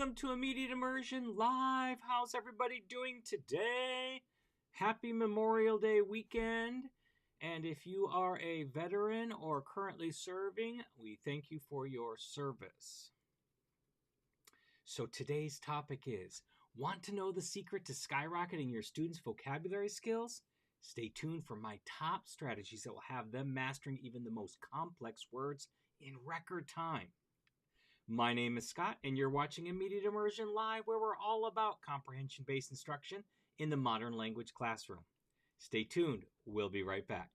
welcome to Immediate Immersion Live. How's everybody doing today? Happy Memorial Day weekend. And if you are a veteran or currently serving, we thank you for your service. So today's topic is, want to know the secret to skyrocketing your students' vocabulary skills? Stay tuned for my top strategies that will have them mastering even the most complex words in record time. My name is Scott, and you're watching Immediate Immersion Live, where we're all about comprehension-based instruction in the modern language classroom. Stay tuned. We'll be right back.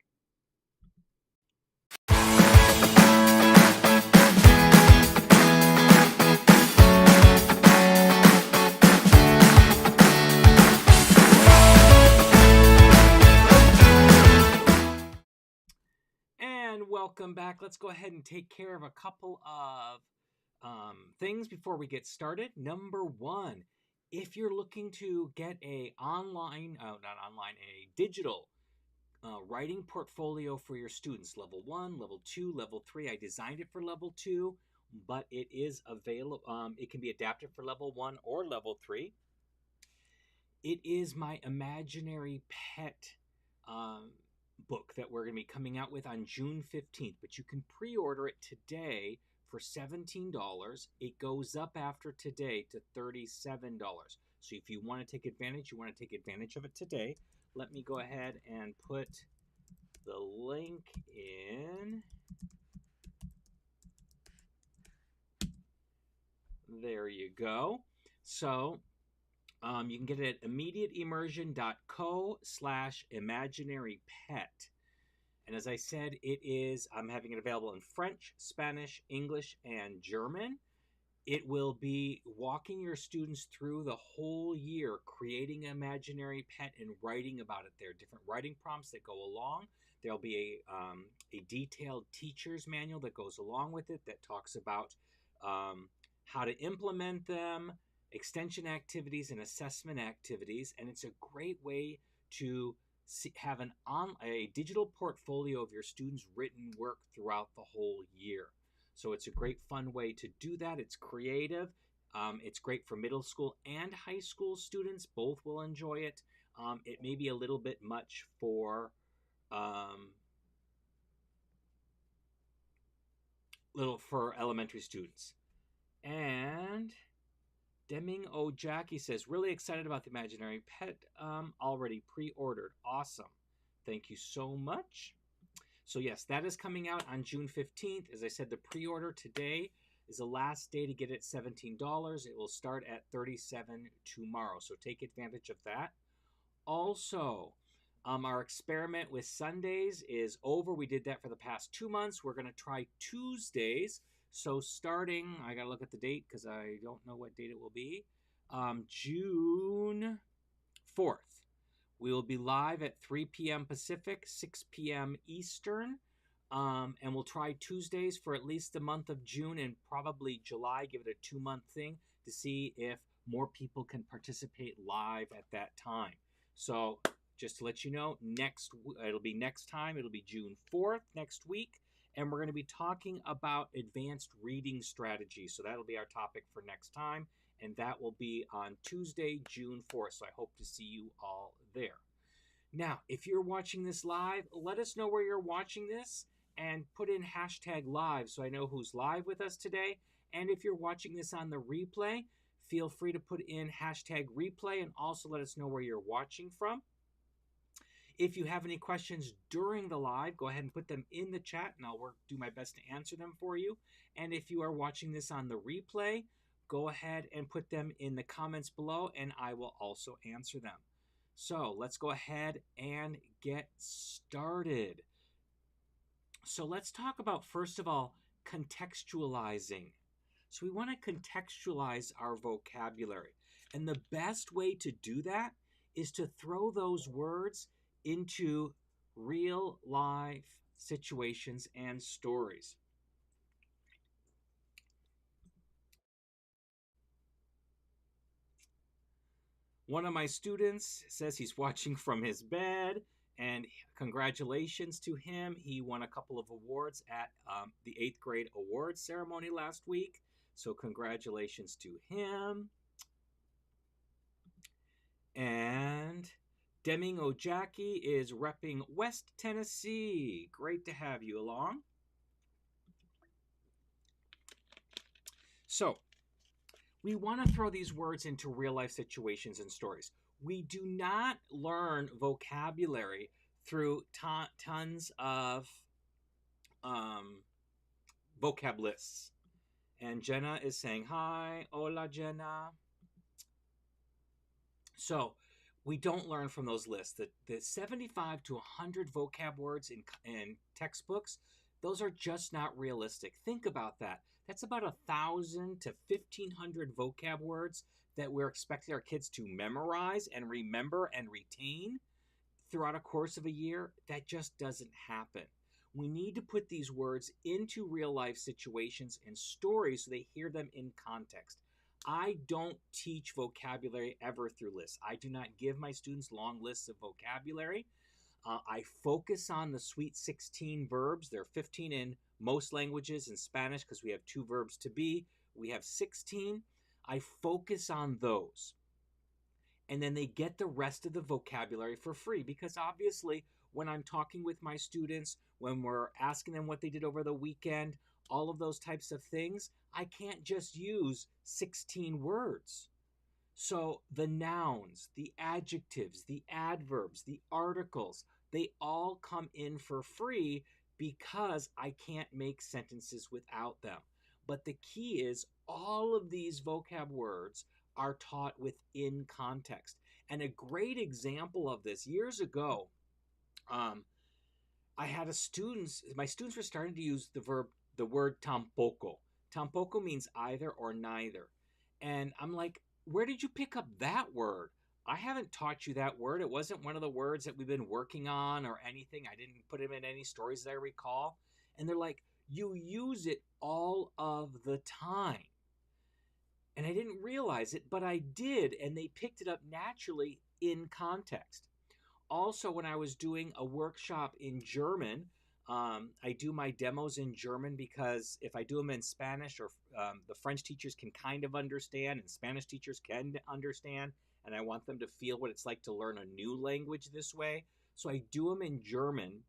And welcome back. Let's go ahead and take care of a couple of things before we get started. Number one, if you're looking to get a digital writing portfolio for your students, level 1, level 2, level 3. I designed it for level 2, but it is available. It can be adapted for level 1 or level 3. It is my Imaginary Pet book that we're going to be coming out with on June 15th, but you can pre-order it today for $17. It goes up after today to $37. So if you want to take advantage, of it today. Let me go ahead and put the link in. There you go. So you can get it at immediateimmersion.co/imaginarypet. And as I said, I'm having it available in French, Spanish, English, and German. It will be walking your students through the whole year, creating an imaginary pet and writing about it. There are different writing prompts that go along. There'll be a detailed teacher's manual that goes along with it that talks about how to implement them, extension activities, and assessment activities. And it's a great way to have a digital portfolio of your students' written work throughout the whole year. So it's a great fun way to do that. It's creative. It's great for middle school and high school students. Both will enjoy it. It may be a little bit much for elementary students. And Deming Jackie says, really excited about the Imaginary Pet. Already pre-ordered. Awesome. Thank you so much. So yes, that is coming out on June 15th. As I said, the pre-order today is the last day to get it, $17. It will start at $37 tomorrow. So take advantage of that. Also, our experiment with Sundays is over. We did that for the past 2 months. We're going to try Tuesdays. So starting, I got to look at the date because I don't know what date it will be, June 4th. We will be live at 3 p.m. Pacific, 6 p.m. Eastern, and we'll try Tuesdays for at least the month of June and probably July, give it a 2-month thing to see if more people can participate live at that time. So just to let you know, it'll be June 4th next week. And we're going to be talking about advanced reading strategies. So that'll be our topic for next time. And that will be on Tuesday, June 4th. So I hope to see you all there. Now, if you're watching this live, let us know where you're watching this and put in #live so I know who's live with us today. And if you're watching this on the replay, feel free to put in #replay and also let us know where you're watching from. If you have any questions during the live, go ahead and put them in the chat, and I'll do my best to answer them for you. And if you are watching this on the replay, go ahead and put them in the comments below, and I will also answer them. So let's go ahead and get started. So let's talk about, first of all, contextualizing. So we want to contextualize our vocabulary. And the best way to do that is to throw those words into real life situations and stories. One of my students says he's watching from his bed, and congratulations to him. He won a couple of awards at the 8th grade awards ceremony last week. So congratulations to him. And Deming Ojaki is repping West Tennessee. Great to have you along. So we want to throw these words into real life situations and stories. We do not learn vocabulary through tons of vocab lists. And Jenna is saying hi. Hola, Jenna. So we don't learn from those lists. The 75 to 100 vocab words in textbooks, those are just not realistic. Think about that. That's about 1,000 to 1,500 vocab words that we're expecting our kids to memorize and remember and retain throughout a course of a year. That just doesn't happen. We need to put these words into real life situations and stories so they hear them in context. I don't teach vocabulary ever through lists. I do not give my students long lists of vocabulary. I focus on the sweet 16 verbs. There are 15 in most languages. In Spanish, because we have 2 verbs to be, we have 16. I focus on those. And then they get the rest of the vocabulary for free, because obviously when I'm talking with my students, when we're asking them what they did over the weekend, all of those types of things, I can't just use 16 words. So the nouns, the adjectives, the adverbs, the articles, they all come in for free because I can't make sentences without them. But the key is all of these vocab words are taught within context. And a great example of this, years ago, I had my students were starting to use the word tampoco. Tampoco means either or neither. And I'm like, where did you pick up that word? I haven't taught you that word. It wasn't one of the words that we've been working on or anything. I didn't put them in any stories that I recall. And they're like, you use it all of the time. And I didn't realize it, but I did. And they picked it up naturally in context. Also, when I was doing a workshop in German, I do my demos in German because if I do them in Spanish, or the French teachers can kind of understand and Spanish teachers can understand, and I want them to feel what it's like to learn a new language this way. So I do them in German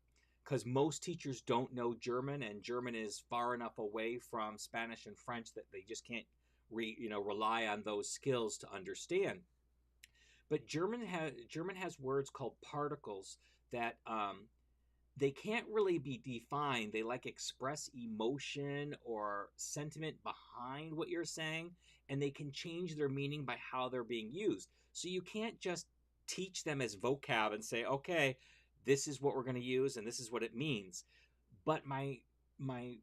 because most teachers don't know German, and German is far enough away from Spanish and French that they just can't rely on those skills to understand. But German has words called particles that they can't really be defined. They like express emotion or sentiment behind what you're saying, and they can change their meaning by how they're being used. So you can't just teach them as vocab and say, okay, this is what we're going to use and this is what it means. But my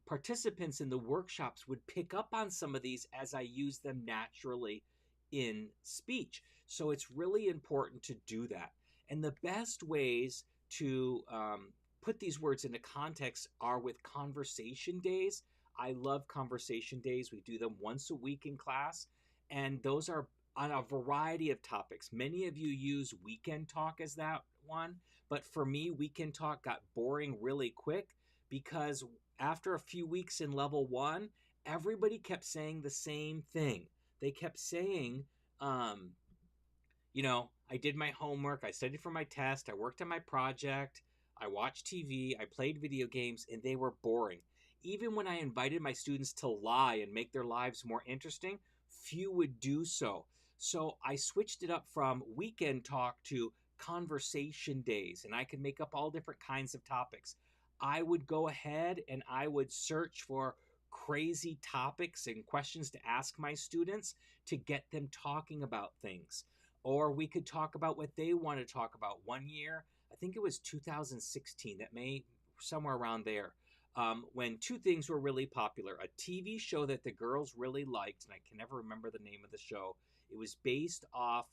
participants in the workshops would pick up on some of these as I use them naturally in speech. So it's really important to do that. And the best ways to put these words into context are with conversation days. I love conversation days. We do them once a week in class, and those are on a variety of topics. Many of you use weekend talk as that one, but for me, weekend talk got boring really quick because after a few weeks in level 1, everybody kept saying the same thing. They kept saying, I did my homework, I studied for my test, I worked on my project, I watched TV, I played video games, and they were boring. Even when I invited my students to lie and make their lives more interesting, few would do so. So I switched it up from weekend talk to conversation days, and I could make up all different kinds of topics. I would go ahead and I would search for crazy topics and questions to ask my students to get them talking about things. Or we could talk about what they want to talk about. One year, I think it was 2016, that may somewhere around there, when 2 things were really popular. A TV show that the girls really liked, and I can never remember the name of the show. It was based off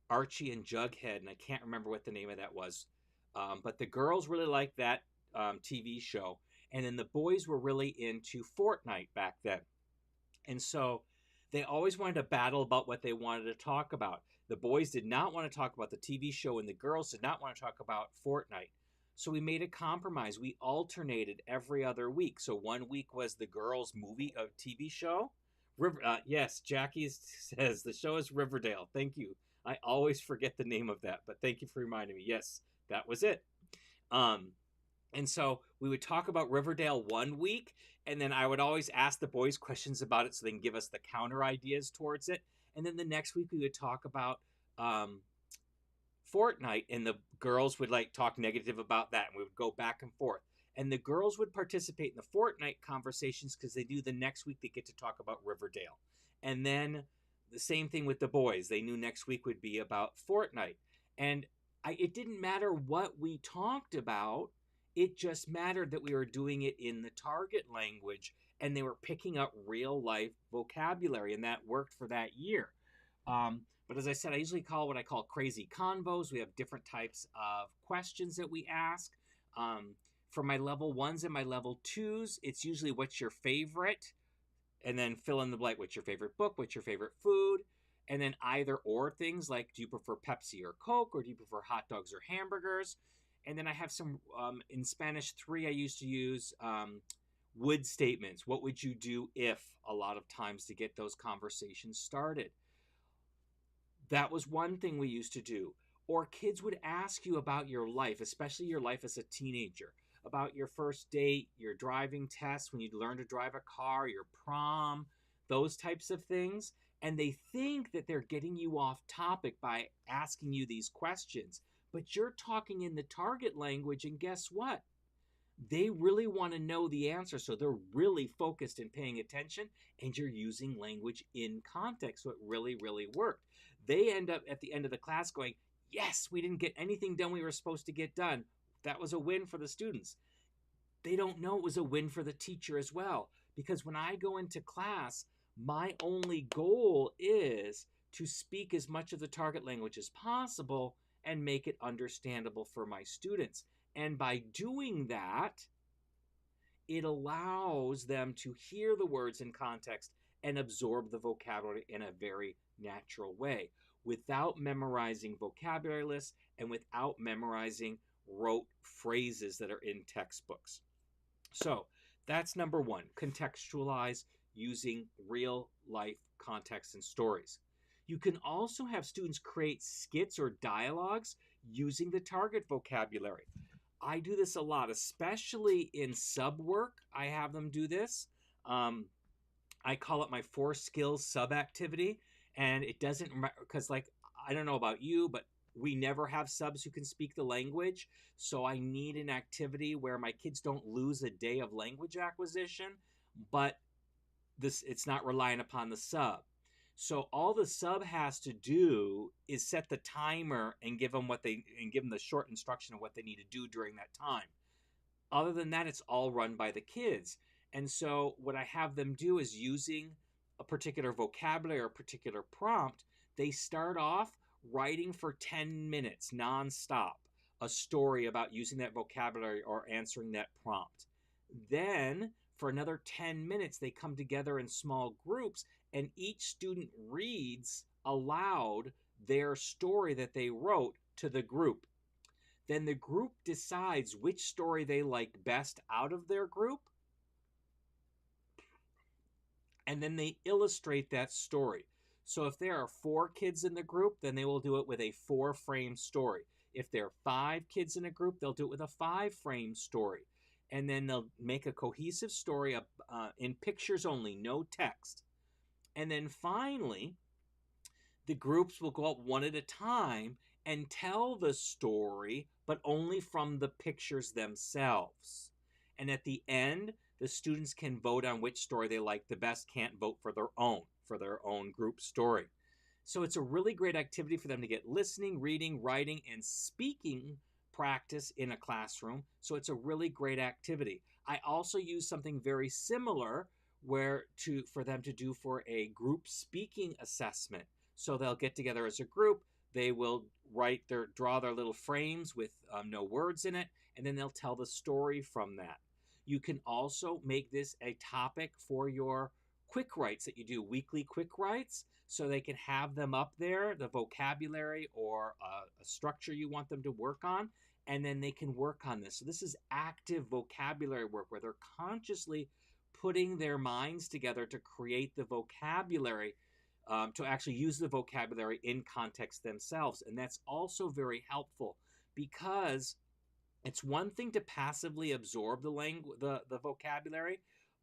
Archie and Jughead, and I can't remember what the name of that was. But the girls really liked that TV show. And then the boys were really into Fortnite back then. And so they always wanted to battle about what they wanted to talk about. The boys did not want to talk about the TV show, and the girls did not want to talk about Fortnite. So we made a compromise. We alternated every other week. So one week was the girls' movie, TV show. Yes, Jackie says the show is Riverdale. Thank you. I always forget the name of that, but thank you for reminding me. Yes, that was it. Um, and so we would talk about Riverdale one week, and then I would always ask the boys questions about it so they can give us the counter ideas towards it. And then the next week we would talk about um, Fortnite, and the girls would like talk negative about that, and we would go back and forth. And the girls would participate in the Fortnite conversations because they knew the next week they get to talk about Riverdale. And then the same thing with the boys. They knew next week would be about Fortnite. And it didn't matter what we talked about. It just mattered that we were doing it in the target language and they were picking up real life vocabulary, and that worked for that year. But as I said, I usually call what I call crazy convos. We have different types of questions that we ask. For my level ones and my level twos, it's usually what's your favorite, and then fill in the blank. What's your favorite book? What's your favorite food? And then either or things like, do you prefer Pepsi or Coke, or do you prefer hot dogs or hamburgers? And then I have some in Spanish 3. I used to use would statements. What would you do if? A lot of times to get those conversations started. That was one thing we used to do. Or kids would ask you about your life, especially your life as a teenager, about your first date, your driving test, when you learn to drive a car, your prom, those types of things. And they think that they're getting you off topic by asking you these questions. But you're talking in the target language, and guess what? They really want to know the answer, so they're really focused and paying attention, and you're using language in context, so it really, really worked. They end up at the end of the class going, yes, we didn't get anything done we were supposed to get done. That was a win for the students. They don't know it was a win for the teacher as well, because when I go into class, my only goal is to speak as much of the target language as possible and make it understandable for my students. And by doing that, it allows them to hear the words in context and absorb the vocabulary in a very natural way without memorizing vocabulary lists and without memorizing rote phrases that are in textbooks. So that's number one, contextualize using real life context and stories. You can also have students create skits or dialogues using the target vocabulary. I do this a lot, especially in sub work. I have them do this. I call it my 4 skills sub activity. And it doesn't, because like, I don't know about you, but we never have subs who can speak the language. So I need an activity where my kids don't lose a day of language acquisition, but it's not relying upon the sub. So all the sub has to do is set the timer and give them the short instruction of what they need to do during that time. Other than that, it's all run by the kids. And so what I have them do is, using a particular vocabulary or a particular prompt, they start off writing for 10 minutes nonstop a story about using that vocabulary or answering that prompt. Then for another 10 minutes, they come together in small groups, and each student reads aloud their story that they wrote to the group. Then the group decides which story they like best out of their group, and then they illustrate that story. So if there are 4 kids in the group, then they will do it with a 4-frame story. If there are 5 kids in a group, they'll do it with a 5-frame story. And then they'll make a cohesive story in pictures only, no text. And then finally, the groups will go up one at a time and tell the story, but only from the pictures themselves. And at the end, the students can vote on which story they like the best, can't vote for their own group story. So it's a really great activity for them to get listening, reading, writing, and speaking practice in a classroom. So it's a really great activity. I also use something very similar for them to do for a group speaking assessment. So they'll get together as a group, they will draw their little frames with no words in it, and then they'll tell the story from that. You can also make this a topic for your quick writes that you do, weekly quick writes, so they can have them up there, the vocabulary or a structure you want them to work on, and then they can work on this. So this is active vocabulary work where they're consciously putting their minds together to create the vocabulary, to actually use the vocabulary in context themselves. And that's also very helpful because it's one thing to passively absorb the vocabulary,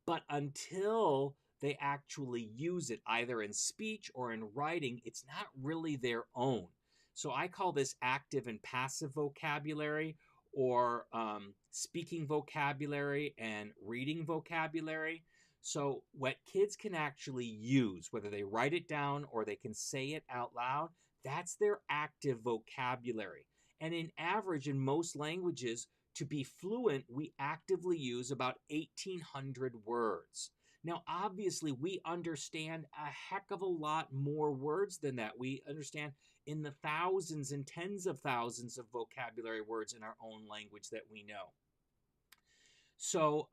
but until they actually use it either in speech or in writing, it's not really their own. So I call this active and passive vocabulary, or speaking vocabulary and reading vocabulary. So what kids can actually use, whether they write it down or they can say it out loud, that's their active vocabulary. And in average, in most languages, to be fluent, we actively use about 1,800 words. Now, obviously, we understand a heck of a lot more words than that. We understand in the thousands and tens of thousands of vocabulary words in our own language that we know. So,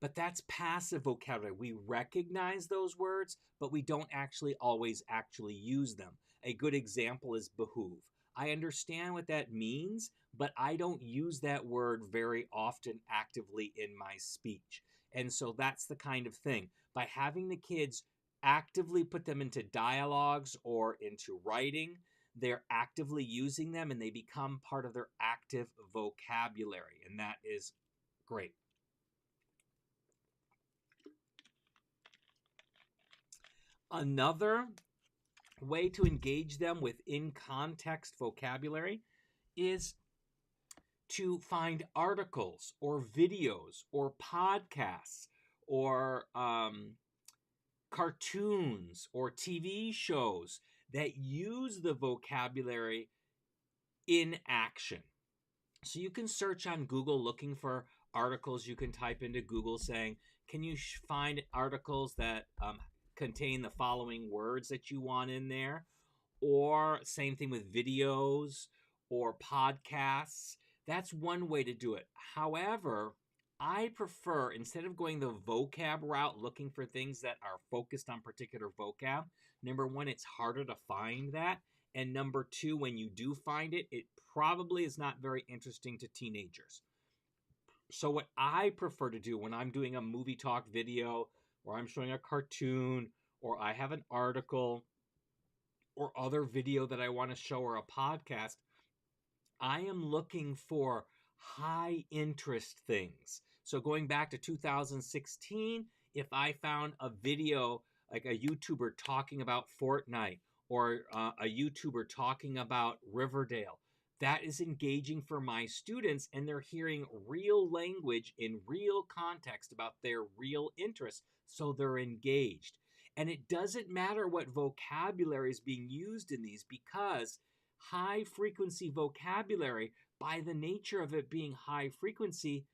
but that's passive vocabulary. We recognize those words, but we don't actually always actually use them. A good example is behoove. I understand what that means, but I don't use that word very often actively in my speech. And so that's the kind of thing. By having the kids actively put them into dialogues or into writing, they're actively using them and they become part of their active vocabulary. And that is great. Another way to engage them with in-context vocabulary is to find articles or videos or podcasts or cartoons or TV shows that use the vocabulary in action. So you can search on Google looking for articles. You can type into Google saying, can you find articles that contain the following words that you want in there? Or same thing with videos or podcasts. That's one way to do it. However, I prefer, instead of going the vocab route, looking for things that are focused on particular vocab, number one, it's harder to find that. And number two, when you do find it, it probably is not very interesting to teenagers. So what I prefer to do when I'm doing a movie talk video, or I'm showing a cartoon, or I have an article, or other video that I want to show, or a podcast, I am looking for high interest things. So going back to 2016, if I found a video like a YouTuber talking about Fortnite, or a YouTuber talking about Riverdale, that is engaging for my students, and they're hearing real language in real context about their real interests, so they're engaged. And it doesn't matter what vocabulary is being used in these, because high frequency vocabulary, by the nature of it being high frequency,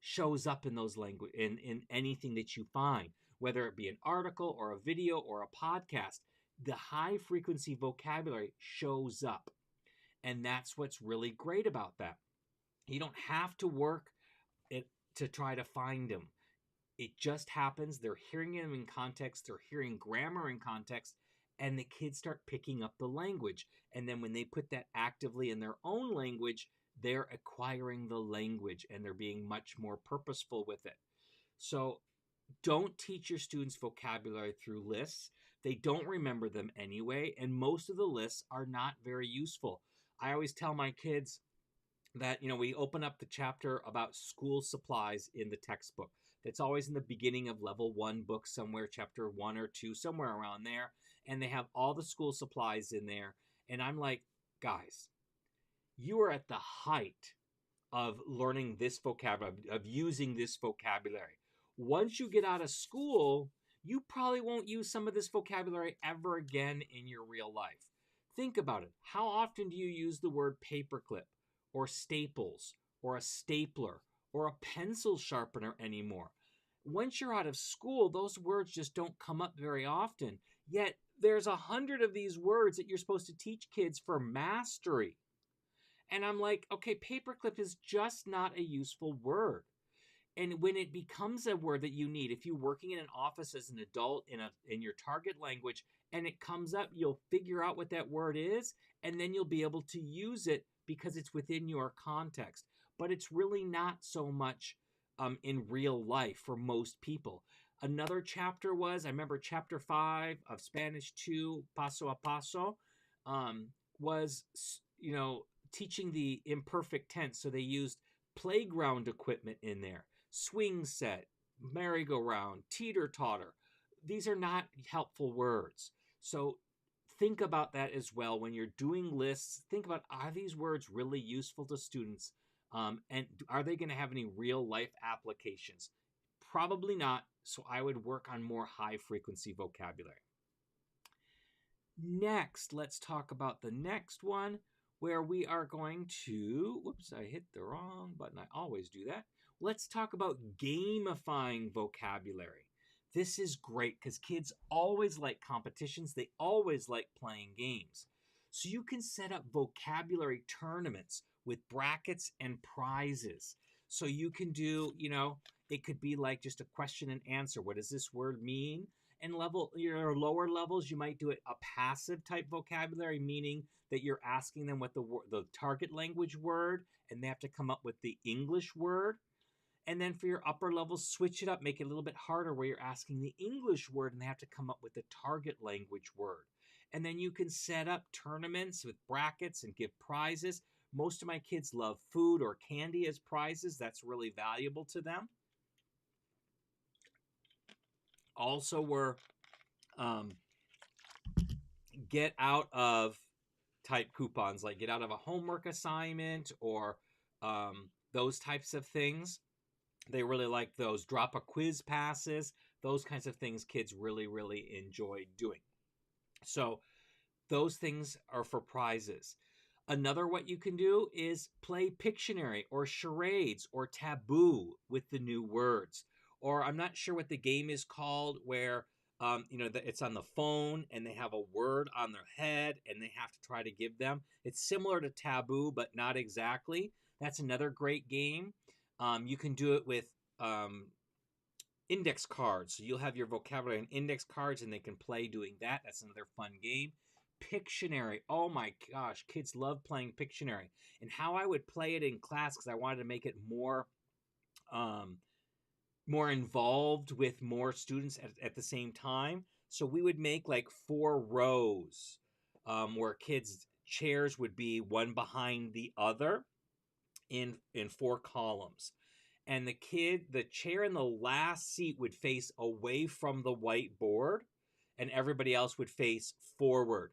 shows up in those language in anything that you find, whether it be an article or a video or a podcast. The high frequency vocabulary shows up. And that's what's really great about that. You don't have to work it to try to find them. It just happens. They're hearing them in context. They're hearing grammar in context. And the kids start picking up the language. And then when they put that actively in their own language, they're acquiring the language and they're being much more purposeful with it. So don't teach your students vocabulary through lists. They don't remember them anyway, and most of the lists are not very useful. I always tell my kids that, we open up the chapter about school supplies in the textbook. That's always in the beginning of level 1 book somewhere, chapter 1 or 2, somewhere around there. And they have all the school supplies in there. And I'm like, guys, you are at the height of learning this vocabulary, of using this vocabulary. Once you get out of school, you probably won't use some of this vocabulary ever again in your real life. Think about it. How often do you use the word paperclip, or staples, or a stapler, or a pencil sharpener anymore? Once you're out of school, those words just don't come up very often. Yet there's 100 of these words that you're supposed to teach kids for mastery. And I'm like, okay, paperclip is just not a useful word. And when it becomes a word that you need, if you're working in an office as an adult in your target language, and it comes up, you'll figure out what that word is, and then you'll be able to use it because it's within your context. But it's really not so much in real life for most people. Another chapter was, I remember chapter 5 of Spanish 2, Paso a Paso, um, was, teaching the imperfect tense. So they used playground equipment in there, swing set, merry-go-round, teeter-totter. These are not helpful words. So think about that as well when you're doing lists. Think about, are these words really useful to students? And are they going to have any real life applications? Probably not. So I would work on more high frequency vocabulary. Next, let's talk about the next one where we are going to, whoops, I hit the wrong button. I always do that. Let's talk about gamifying vocabulary. This is great because kids always like competitions. They always like playing games. So you can set up vocabulary tournaments with brackets and prizes. So you can do, it could be like just a question and answer. What does this word mean? And your lower levels, you might do it a passive type vocabulary, meaning that you're asking them what the target language word, and they have to come up with the English word. And then for your upper levels, switch it up, make it a little bit harder where you're asking the English word and they have to come up with the target language word. And then you can set up tournaments with brackets and give prizes. Most of my kids love food or candy as prizes. That's really valuable to them. Also, we're get out of type coupons, like get out of a homework assignment or those types of things. They really like those. Drop a quiz passes, those kinds of things kids really, really enjoy doing. So those things are for prizes. Another what you can do is play Pictionary or charades or taboo with the new words. Or I'm not sure what the game is called where it's on the phone and they have a word on their head and they have to try to give them. It's similar to taboo, but not exactly. That's another great game. You can do it with index cards. So you'll have your vocabulary on index cards and they can play doing that. That's another fun game. Pictionary. Oh my gosh, kids love playing Pictionary. And how I would play it in class, because I wanted to make it more involved with more students at the same time. So we would make like 4 rows where kids' chairs would be one behind the other in 4 columns. And the chair in the last seat would face away from the whiteboard and everybody else would face forward.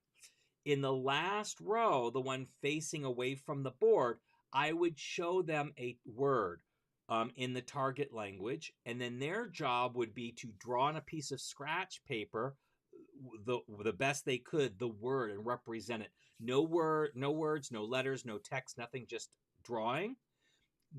In the last row, the one facing away from the board, I would show them a word in the target language, and then their job would be to draw on a piece of scratch paper the best they could the word and represent it. No words, no letters, no text, nothing, just drawing.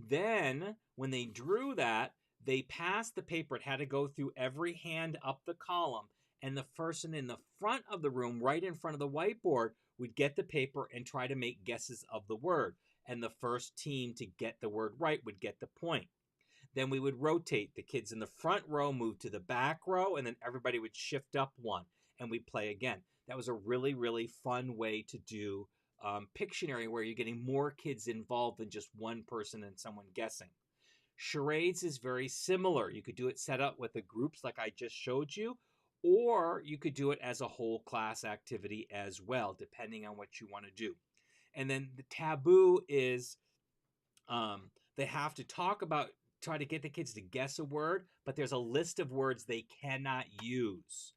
Then when they drew that, they passed the paper. It had to go through every hand up the column, and the person in the front of the room, right in front of the whiteboard, would get the paper and try to make guesses of the word. And the first team to get the word right would get the point. Then we would rotate. The kids in the front row moved to the back row, and then everybody would shift up one, and we'd play again. That was a really, really fun way to do Pictionary, where you're getting more kids involved than just one person and someone guessing. Charades is very similar. You could do it set up with the groups like I just showed you, or you could do it as a whole class activity as well, depending on what you want to do. And then the taboo is they have to try to get the kids to guess a word, but there's a list of words they cannot use.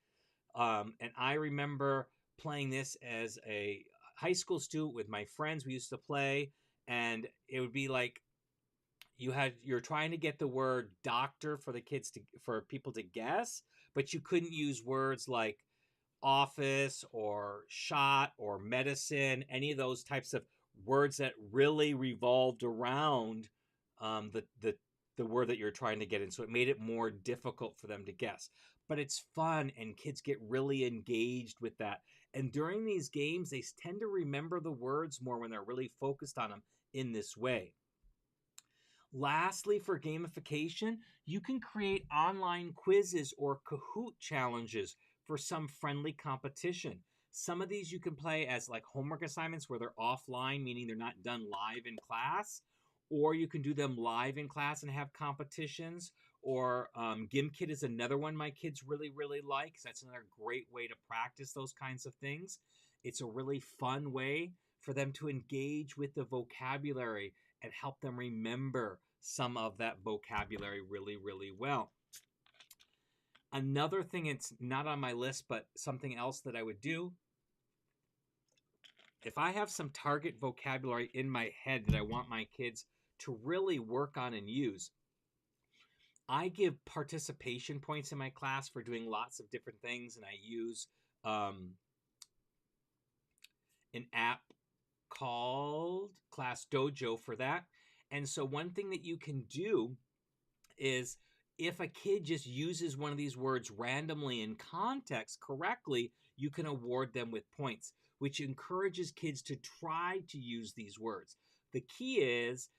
And I remember playing this as a high school student with my friends. We used to play, and it would be like you're trying to get the word doctor for people to guess, but you couldn't use words like office or shot or medicine, any of those types of words that really revolved around the word that you're trying to get in. So it made it more difficult for them to guess. But it's fun, and kids get really engaged with that. And during these games, they tend to remember the words more when they're really focused on them in this way. Lastly, for gamification, you can create online quizzes or Kahoot challenges for some friendly competition. Some of these you can play as like homework assignments where they're offline, meaning they're not done live in class, or you can do them live in class and have competitions. Or GimKit is another one my kids really, really like. So that's another great way to practice those kinds of things. It's a really fun way for them to engage with the vocabulary and help them remember some of that vocabulary really, really well. Another thing, it's not on my list, but something else that I would do, if I have some target vocabulary in my head that I want my kids to really work on and use, I give participation points in my class for doing lots of different things, and I use an app called Class Dojo for that. And so one thing that you can do is if a kid just uses one of these words randomly in context correctly, you can award them with points, which encourages kids to try to use these words. The key is,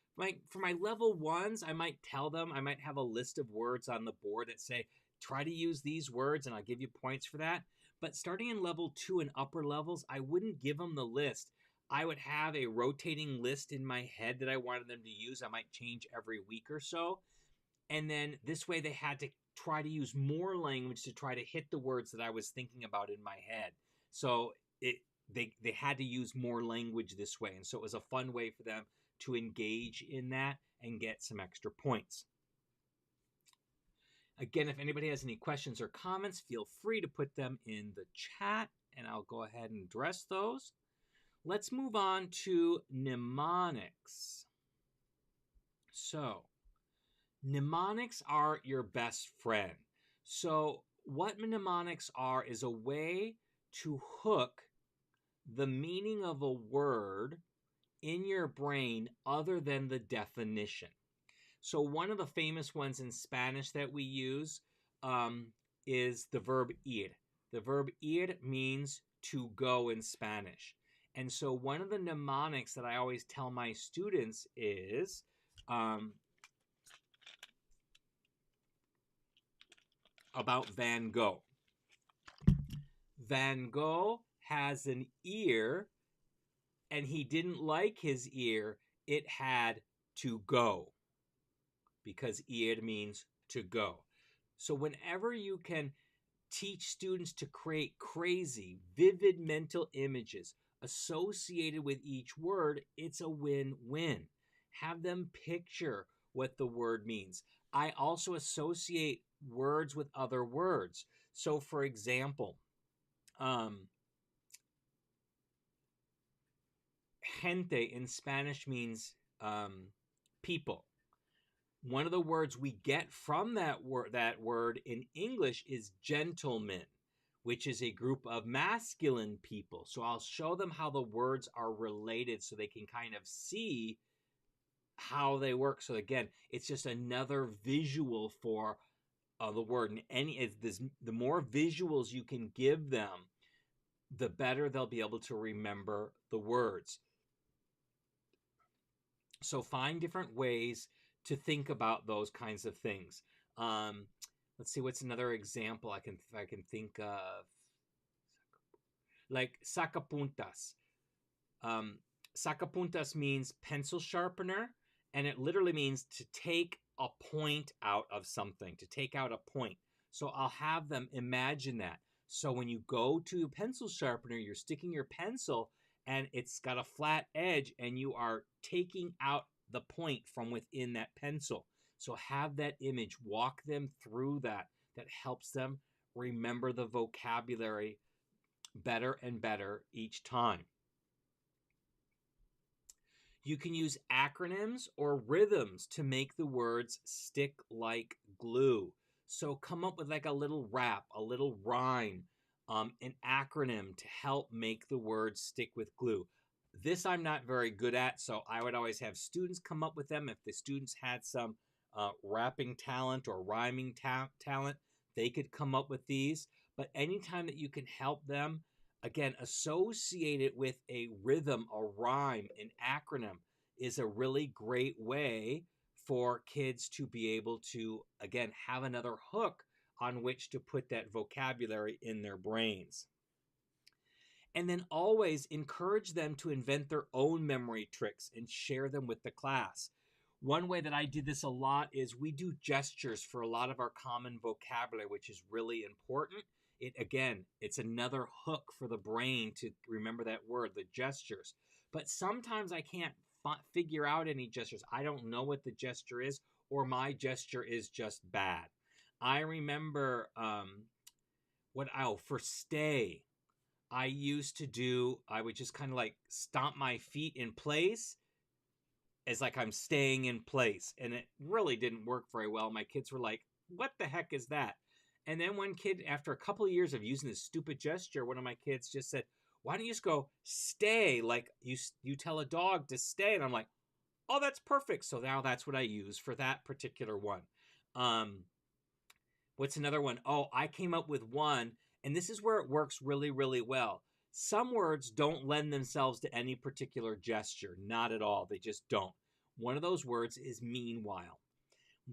for my level ones, I might tell them, I might have a list of words on the board that say, try to use these words and I'll give you points for that. But starting in level 2 and upper levels, I wouldn't give them the list. I would have a rotating list in my head that I wanted them to use. I might change every week or so. And then this way they had to try to use more language to try to hit the words that I was thinking about in my head. So they had to use more language this way. And so it was a fun way for them to engage in that and get some extra points. Again, if anybody has any questions or comments, feel free to put them in the chat and I'll go ahead and address those. Let's move on to mnemonics. So, mnemonics are your best friend. So what mnemonics are is a way to hook the meaning of a word in your brain other than the definition. So one of the famous ones in Spanish that we use is the verb ir. The verb ir means to go in Spanish. And so one of the mnemonics that I always tell my students is about Van Gogh. Van Gogh has an ear, and he didn't like his ear. It had to go, because ir means to go. So whenever you can teach students to create crazy, vivid mental images associated with each word, it's a win-win. Have them picture what the word means. I also associate words with other words. So for example, gente in Spanish means people. One of the words we get from that word in English is gentleman, which is a group of masculine people. So I'll show them how the words are related so they can kind of see how they work. So again, it's just another visual for the word. And the more visuals you can give them, the better they'll be able to remember the words. So find different ways to think about those kinds of things. Let's see, what's another example I can think of? Like sacapuntas. Sacapuntas means pencil sharpener, and it literally means to take a point out of something, to take out a point. So I'll have them imagine that. So when you go to a pencil sharpener, you're sticking your pencil and it's got a flat edge and you are taking out the point from within that pencil. So have that image, walk them through that. That helps them remember the vocabulary better and better each time. You can use acronyms or rhythms to make the words stick like glue. So come up with like a little rap, a little rhyme, an acronym to help make the words stick with glue. This I'm not very good at, so I would always have students come up with them. If the students had some rapping talent or rhyming talent, they could come up with these. But anytime that you can help them, again, associate it with a rhythm, a rhyme, an acronym is a really great way for kids to be able to, again, have another hook on which to put that vocabulary in their brains. And then always encourage them to invent their own memory tricks and share them with the class. One way that I did this a lot is we do gestures for a lot of our common vocabulary, which is really important. It's another hook for the brain to remember that word, the gestures. But sometimes I can't figure out any gestures. I don't know what the gesture is, or my gesture is just bad. I remember for stay, I would just kind of like stomp my feet in place as like I'm staying in place. And it really didn't work very well. My kids were like, what the heck is that? And then one kid, after a couple of years of using this stupid gesture, one of my kids just said, why don't you just go stay? Like you tell a dog to stay. And I'm like, oh, that's perfect. So now that's what I use for that particular one. What's another one? Oh, I came up with one, and this is where it works really, really well. Some words don't lend themselves to any particular gesture, not at all. They just don't. One of those words is meanwhile.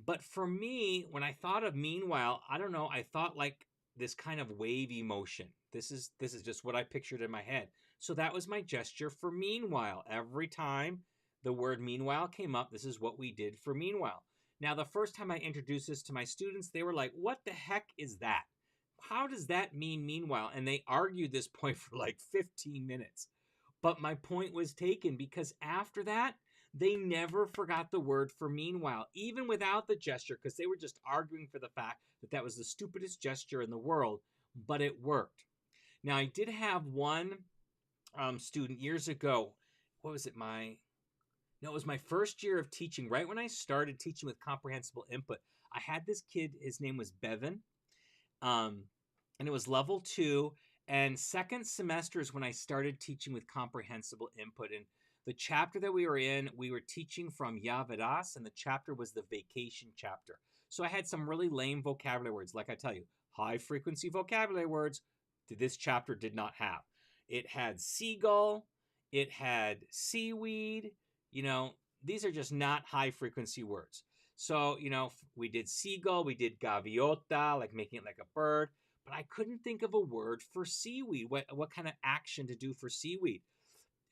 But for me, when I thought of meanwhile, I don't know, I thought like this kind of wavy motion. This is just what I pictured in my head. So that was my gesture for meanwhile. Every time the word meanwhile came up, this is what we did for meanwhile. Now, the first time I introduced this to my students, they were like, what the heck is that? How does that mean meanwhile? And they argued this point for like 15 minutes. But my point was taken because after that, they never forgot the word for meanwhile, even without the gesture, because they were just arguing for the fact that that was the stupidest gesture in the world, but it worked. Now, I did have one student years ago. What was it? No, it was my first year of teaching. Right when I started teaching with comprehensible input, I had this kid. His name was Bevan, and it was level 2. And second semester is when I started teaching with comprehensible input. And the chapter that we were in, we were teaching from Ya Verás, and the chapter was the vacation chapter. So I had some really lame vocabulary words. Like I tell you, high frequency vocabulary words this chapter did not have. It had seagull. It had seaweed. These are just not high frequency words. So, we did seagull, we did gaviota, like making it like a bird, but I couldn't think of a word for seaweed. What kind of action to do for seaweed?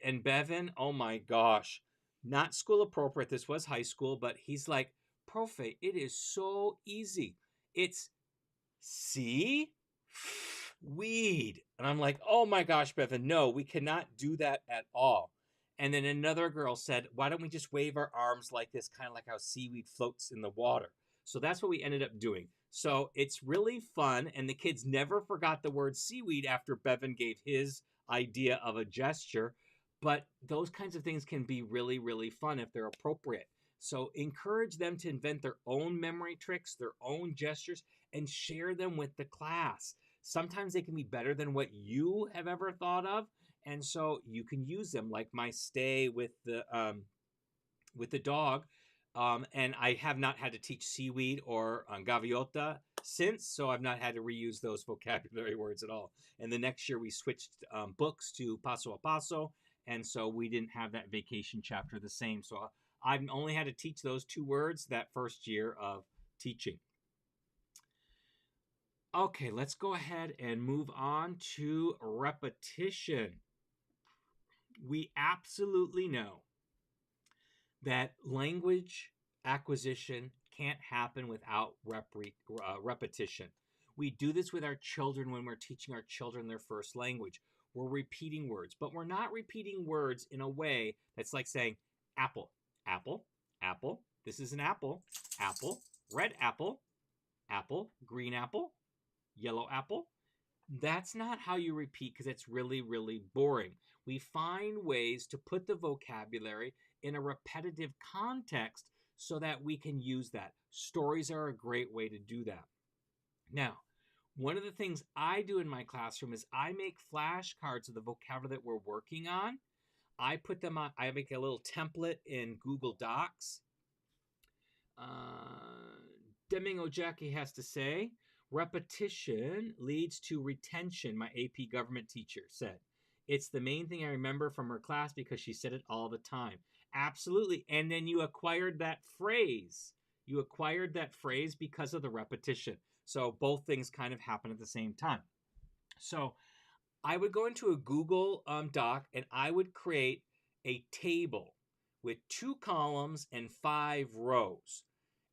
And Bevan, oh my gosh, not school appropriate. This was high school, but he's like, Profe, it is so easy. It's seaweed. And I'm like, oh my gosh, Bevan, no, we cannot do that at all. And then another girl said, why don't we just wave our arms like this, kind of like how seaweed floats in the water? So that's what we ended up doing. So it's really fun, and the kids never forgot the word seaweed after Bevan gave his idea of a gesture. But those kinds of things can be really, really fun if they're appropriate. So encourage them to invent their own memory tricks, their own gestures, and share them with the class. Sometimes they can be better than what you have ever thought of. And so you can use them, like my stay with the dog. And I have not had to teach seaweed or gaviota since, so I've not had to reuse those vocabulary words at all. And the next year we switched books to paso a paso, and so we didn't have that vacation chapter the same. So I've only had to teach those 2 words that first year of teaching. Okay, let's go ahead and move on to repetition. We absolutely know that language acquisition can't happen without repetition. We do this with our children when we're teaching our children their first language. We're repeating words, but we're not repeating words in a way that's like saying apple, apple, apple. This is an apple, apple, red apple, apple, green apple, yellow apple. That's not how you repeat because it's really, really boring. We find ways to put the vocabulary in a repetitive context so that we can use that. Stories are a great way to do that. Now, one of the things I do in my classroom is I make flashcards of the vocabulary that we're working on. I put them on, I make a little template in Google Docs. Deming Ojaki has to say, repetition leads to retention, my AP government teacher said. It's the main thing I remember from her class because she said it all the time. Absolutely. And then you acquired that phrase. You acquired that phrase because of the repetition. So both things kind of happen at the same time. So I would go into a Google Doc and I would create a table with 2 columns and 5 rows.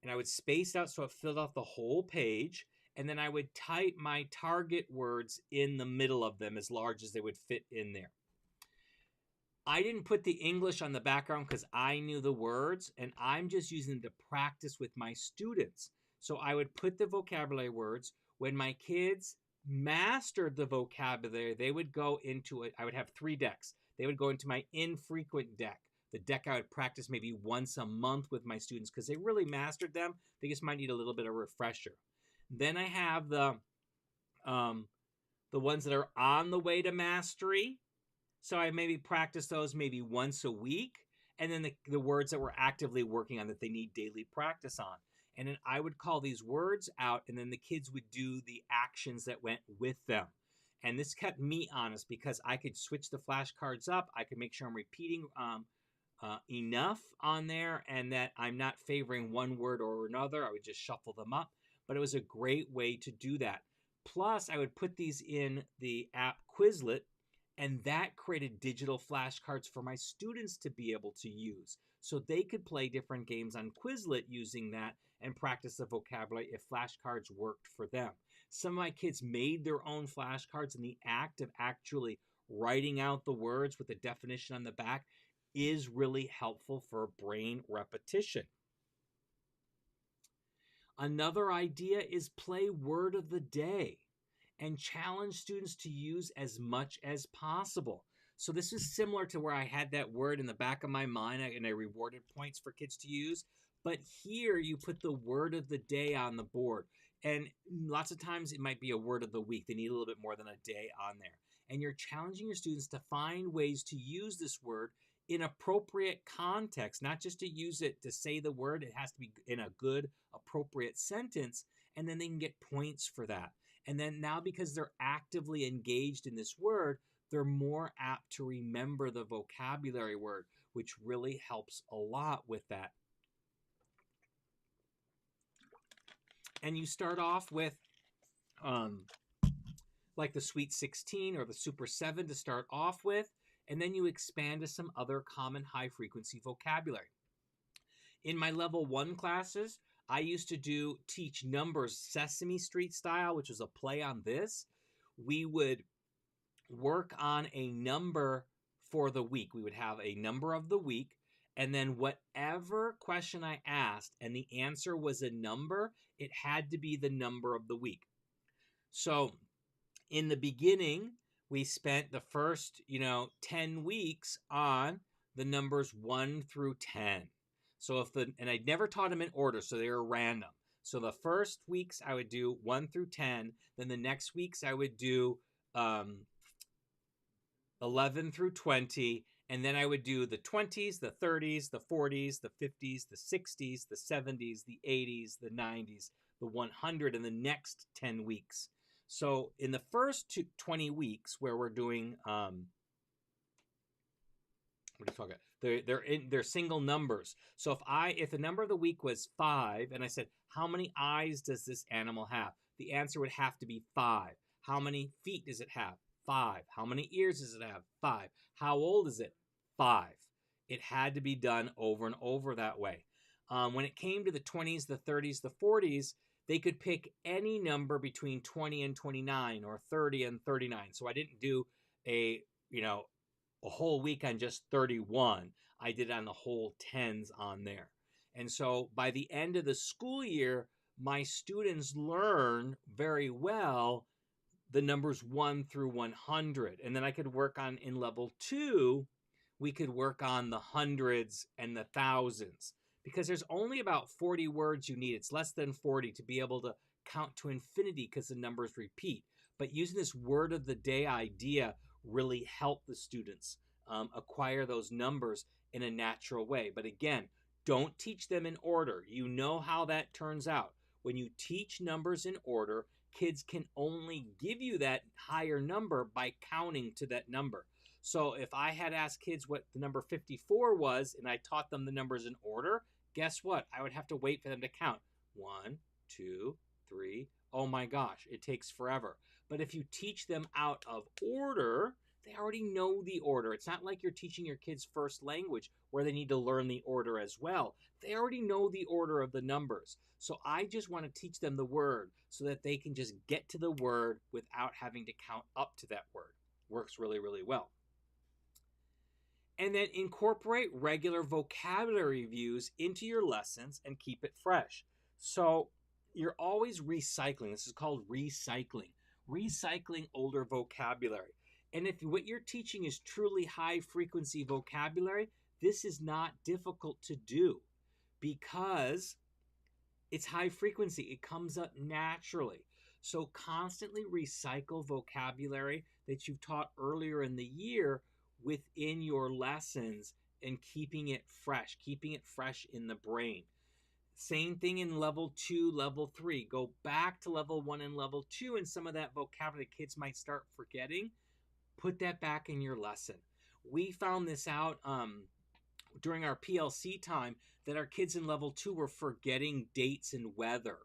And I would space out so it filled out the whole page. And then I would type my target words in the middle of them as large as they would fit in there. I didn't put the English on the background because I knew the words, and I'm just using them to practice with my students. So I would put the vocabulary words. When my kids mastered the vocabulary, they would go into it. I would have 3 decks. They would go into my infrequent deck, the deck I would practice maybe once a month with my students because they really mastered them. They just might need a little bit of refresher. Then I have the ones that are on the way to mastery. So I maybe practice those maybe once a week. And then the words that we're actively working on that they need daily practice on. And then I would call these words out, and then the kids would do the actions that went with them. And this kept me honest because I could switch the flashcards up. I could make sure I'm repeating enough on there and that I'm not favoring one word or another. I would just shuffle them up. But it was a great way to do that. Plus, I would put these in the app Quizlet, and that created digital flashcards for my students to be able to use. So they could play different games on Quizlet using that and practice the vocabulary if flashcards worked for them. Some of my kids made their own flashcards, and the act of actually writing out the words with the definition on the back is really helpful for brain repetition. Another idea is play word of the day and challenge students to use as much as possible. So this is similar to where I had that word in the back of my mind and I rewarded points for kids to use. But here you put the word of the day on the board. And lots of times it might be a word of the week. They need a little bit more than a day on there. And you're challenging your students to find ways to use this word in appropriate context, not just to use it to say the word. It has to be in a good, appropriate sentence. And then they can get points for that. And then now, because they're actively engaged in this word, they're more apt to remember the vocabulary word, which really helps a lot with that. And you start off with like the Sweet 16 or the Super 7 to start off with, and then you expand to some other common high-frequency vocabulary. In my level 1 classes, I used to teach numbers Sesame Street style, which was a play on this. We would work on a number for the week. We would have a number of the week, and then whatever question I asked and the answer was a number, it had to be the number of the week. So in the beginning, we spent the first, 10 weeks on the numbers 1 through 10. So and I'd never taught them in order, so they were random. So the first weeks I would do 1 through 10. Then the next weeks I would do 11 through 20. And then I would do the 20s, the 30s, the 40s, the 50s, the 60s, the 70s, the 80s, the 90s, the 100 in the next 10 weeks. So in the first 20 weeks where we're doing, what are you talking about? They're single numbers. So if the number of the week was 5, and I said, how many eyes does this animal have? The answer would have to be 5. How many feet does it have? 5. How many ears does it have? 5. How old is it? 5. It had to be done over and over that way. When it came to the 20s, the 30s, the 40s, they could pick any number between 20 and 29 or 30 and 39. So I didn't do a whole week on just 31. I did on the whole 10s on there. And so by the end of the school year, my students learn very well the numbers 1 through 100. And then I could work on, in level 2, we could work on the hundreds and the thousands. Because there's only about 40 words you need. It's less than 40 to be able to count to infinity because the numbers repeat. But using this word of the day idea really helped the students acquire those numbers in a natural way. But again, don't teach them in order. You know how that turns out. When you teach numbers in order, kids can only give you that higher number by counting to that number. So if I had asked kids what the number 54 was and I taught them the numbers in order, guess what? I would have to wait for them to count. 1, 2, 3. Oh my gosh, it takes forever. But if you teach them out of order, they already know the order. It's not like you're teaching your kids first language where they need to learn the order as well. They already know the order of the numbers. So I just want to teach them the word so that they can just get to the word without having to count up to that word. Works really, really well. And then incorporate regular vocabulary reviews into your lessons and keep it fresh. So you're always recycling. This is called recycling. Recycling older vocabulary. And if what you're teaching is truly high frequency vocabulary, this is not difficult to do because it's high frequency. It comes up naturally. So constantly recycle vocabulary that you've taught earlier in the year within your lessons and keeping it fresh in the brain. Same thing in level 2, level 3. Go back to level 1 and level 2, and some of that vocabulary kids might start forgetting. Put that back in your lesson. We found this out during our PLC time that our kids in level 2 were forgetting dates and weather,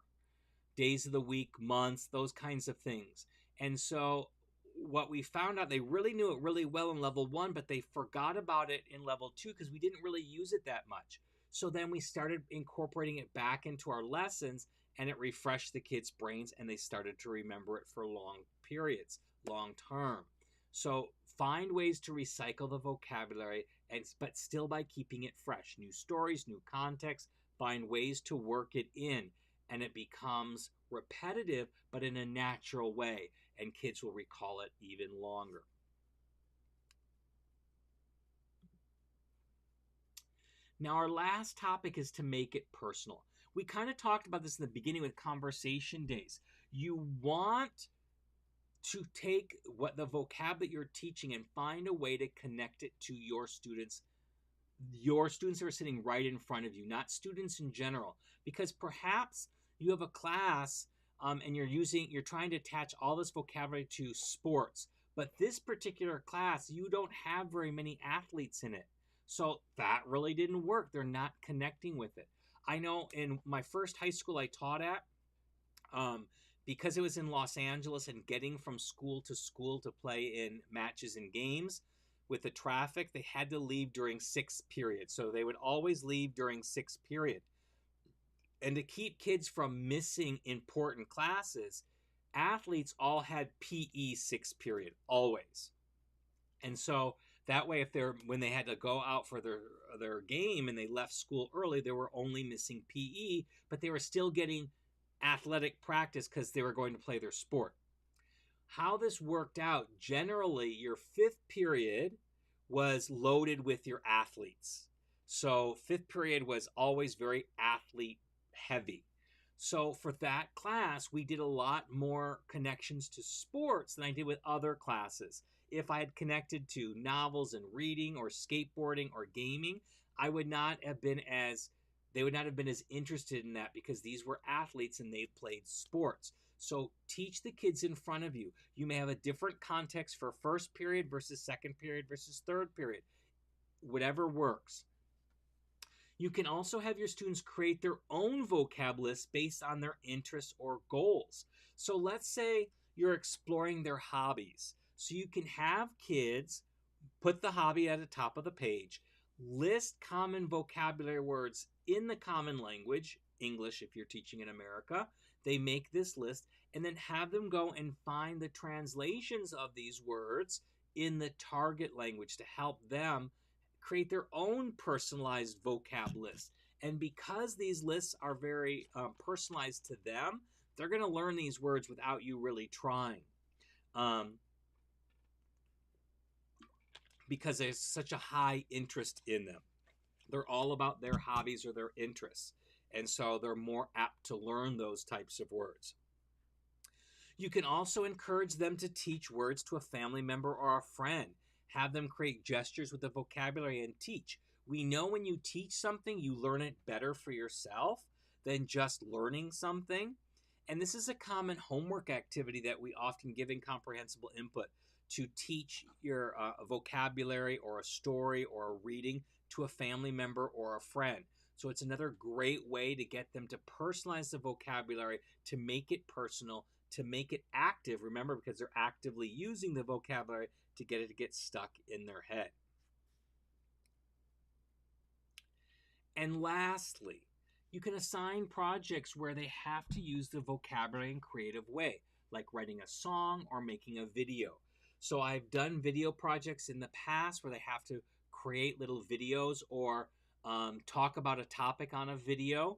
days of the week, months, those kinds of things. And so what we found out, they really knew it really well in level 1, but they forgot about it in level 2 because we didn't really use it that much. So then we started incorporating it back into our lessons, and it refreshed the kids' brains, and they started to remember it for long periods, long term. So find ways to recycle the vocabulary, but still by keeping it fresh. New stories, new context, find ways to work it in, and it becomes repetitive, but in a natural way, and kids will recall it even longer. Now, our last topic is to make it personal. We kind of talked about this in the beginning with conversation days. You want to take what the vocab that you're teaching and find a way to connect it to your students that are sitting right in front of you, not students in general, because perhaps you have a class and you're trying to attach all this vocabulary to sports, but this particular class, you don't have very many athletes in it. So that really didn't work. They're not connecting with it. I know in my first high school I taught at, because it was in Los Angeles and getting from school to play in matches and games with the traffic, they had to leave during sixth period. So they would always leave during sixth period. And to keep kids from missing important classes, athletes all had PE sixth period, always. And so that way, when they had to go out for their game and they left school early, they were only missing PE, but they were still getting athletic practice because they were going to play their sport. How this worked out, generally your fifth period was loaded with your athletes. So fifth period was always very athlete heavy. So for that class, we did a lot more connections to sports than I did with other classes. If I had connected to novels and reading or skateboarding or gaming, they would not have been as interested in that because these were athletes and they played sports. So teach the kids in front of you. You may have a different context for first period versus second period versus third period. Whatever works. You can also have your students create their own vocab list based on their interests or goals. So let's say you're exploring their hobbies. So you can have kids put the hobby at the top of the page, list common vocabulary words in the common language, English if you're teaching in America. They make this list and then have them go and find the translations of these words in the target language to help them create their own personalized vocab list. And because these lists are very personalized to them, they're going to learn these words without you really trying. Because there's such a high interest in them. They're all about their hobbies or their interests. And so they're more apt to learn those types of words. You can also encourage them to teach words to a family member or a friend. Have them create gestures with the vocabulary and teach. We know when you teach something, you learn it better for yourself than just learning something. And this is a common homework activity that we often give in comprehensible input, to teach your vocabulary or a story or a reading to a family member or a friend. So it's another great way to get them to personalize the vocabulary, to make it personal, to make it active, remember, because they're actively using the vocabulary to get it to get stuck in their head. And lastly, you can assign projects where they have to use the vocabulary in a creative way, like writing a song or making a video. So I've done video projects in the past where they have to create little videos or talk about a topic on a video.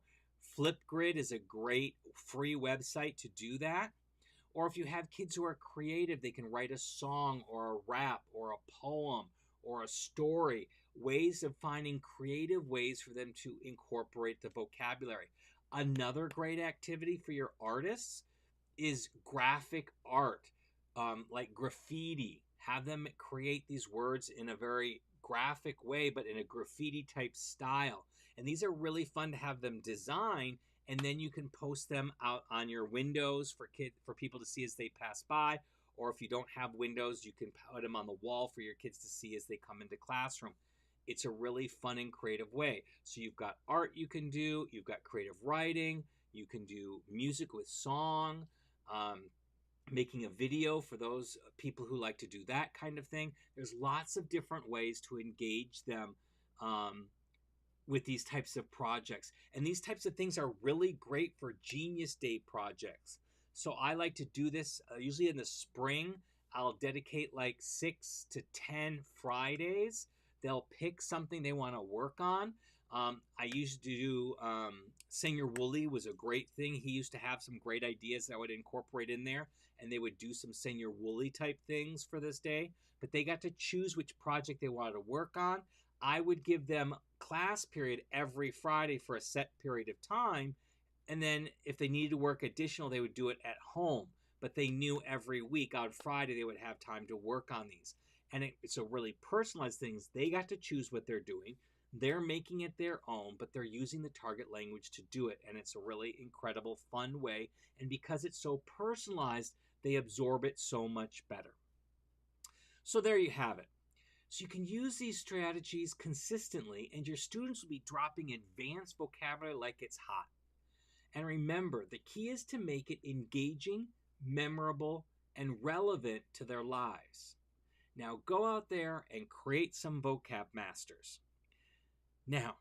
Flipgrid is a great free website to do that. Or if you have kids who are creative, they can write a song or a rap or a poem or a story, ways of finding creative ways for them to incorporate the vocabulary. Another great activity for your artists is graphic art, like graffiti. Have them create these words in a very graphic way, but in a graffiti type style. And these are really fun to have them design, and then you can post them out on your windows for people to see as they pass by. Or if you don't have windows, you can put them on the wall for your kids to see as they come into classroom. It's a really fun and creative way. So you've got art you can do, you've got creative writing, you can do music with song, making a video for those people who like to do that kind of thing. There's lots of different ways to engage them with these types of projects. And these types of things are really great for Genius Day projects. So I like to do this usually in the spring. I'll dedicate like 6 to 10 Fridays. They'll pick something they want to work on. I used to do Singer Woolley was a great thing. He used to have some great ideas that I would incorporate in there, and they would do some Singer Woolley type things for this day. But they got to choose which project they wanted to work on. I would give them class period every Friday for a set period of time, and then if they needed to work additional, they would do it at home. But they knew every week on Friday they would have time to work on these. And it's a really personalized things. They got to choose what they're doing. They're making it their own, but they're using the target language to do it. And it's a really incredible, fun way. And because it's so personalized, they absorb it so much better. So there you have it. So you can use these strategies consistently, and your students will be dropping advanced vocabulary like it's hot. And remember, the key is to make it engaging, memorable, and relevant to their lives. Now go out there and create some vocab masters. Now,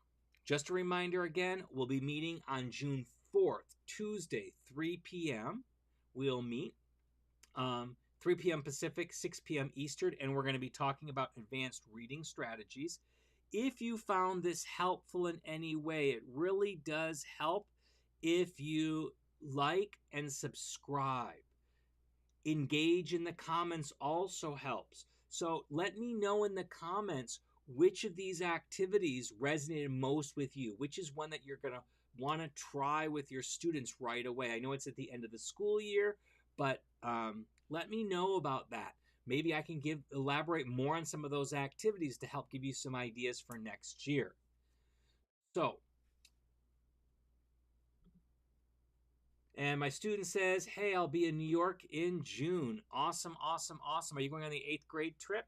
just a reminder again, we'll be meeting on June 4th, Tuesday, 3 p.m. We'll meet 3 p.m. Pacific, 6 p.m. Eastern, and we're going to be talking about advanced reading strategies. If you found this helpful in any way, it really does help if you like and subscribe. Engage in the comments also helps. So let me know in the comments which of these activities resonated most with you, which is one that you're going to want to try with your students right away. I know it's at the end of the school year, but let me know about that. Maybe I can elaborate more on some of those activities to help give you some ideas for next year. So, and my student says, hey, I'll be in New York in June. Awesome, awesome, awesome. Are you going on the 8th grade trip?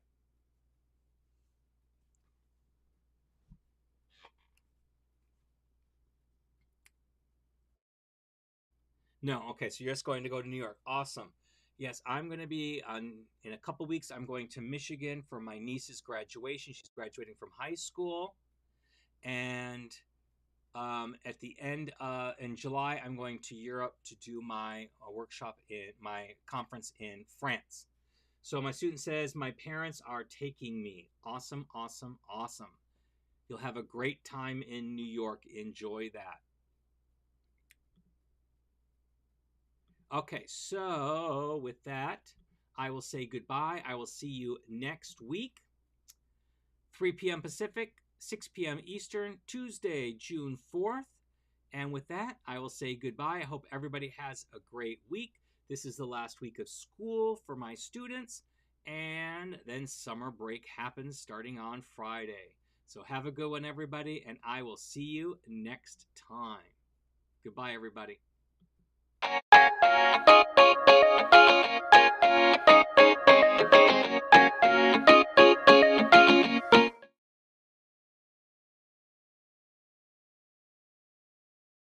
No, okay, so you're just going to go to New York. Awesome. Yes, I'm going to be in a couple weeks. I'm going to Michigan for my niece's graduation. She's graduating from high school. And at the end in July, I'm going to Europe to do my workshop in my conference in France. So my student says, my parents are taking me. Awesome, awesome, awesome. You'll have a great time in New York. Enjoy that. Okay, so with that, I will say goodbye. I will see you next week, 3 p.m. Pacific, 6 p.m. Eastern, Tuesday, June 4th. And with that, I will say goodbye. I hope everybody has a great week. This is the last week of school for my students, and then summer break happens starting on Friday. So have a good one, everybody, and I will see you next time. Goodbye, everybody.